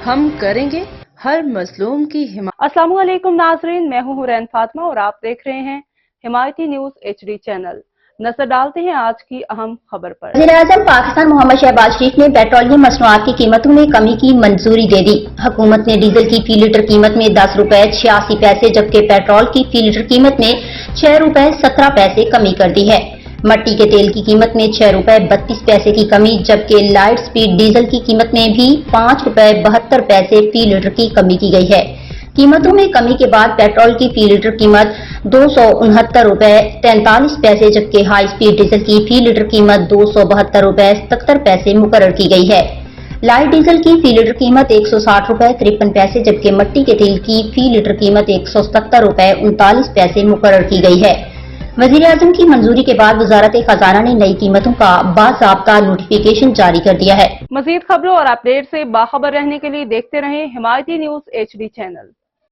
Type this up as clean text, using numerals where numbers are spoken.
हम करेंगे हर मजलूम की हिमायत। अस्सलाम वालेकुम नाजरीन, मैं हूं हुरैन फातिमा और आप देख रहे हैं हिमायती न्यूज HD चैनल। नजर डालते हैं आज की अहम खबर पर। वज़ीर-ए-आज़म पाकिस्तान मोहम्मद शहबाज शरीफ ने पेट्रोलियम मसनूआत की कीमतों में कमी की मंजूरी दे दी। हुकूमत ने डीजल की फी लीटर कीमत में 10 रुपए 86 पैसे जबकि पेट्रोल की फी लीटर कीमत में 6 रुपए 17 पैसे कमी कर दी है। मट्टी के तेल की कीमत में 6 रुपए 32 पैसे की कमी जबकि लाइट स्पीड डीजल की कीमत में भी 5 रुपए 72 पैसे फी लीटर की कमी की गई है। कीमतों में कमी के बाद पेट्रोल की फी लीटर कीमत 269 रुपए 43 पैसे जबकि हाई स्पीड डीजल की फी लीटर कीमत 272 रुपए 77 पैसे मुकर्रर की गई है। लाइट डीजल की फी लीटर कीमत 160 रुपए 53 पैसे जबकि मट्टी के तेल की फी लीटर कीमत 177 रुपए 39 पैसे मुकर्रर की गई है। वज़ीर-ए-आज़म की मंजूरी के बाद वज़ारत खजाना ने नई कीमतों का बाज़ाब्ता नोटिफिकेशन जारी कर दिया है। मज़ीद खबरों और अपडेट से बाखबर रहने के लिए देखते रहें हिमायती न्यूज HD चैनल।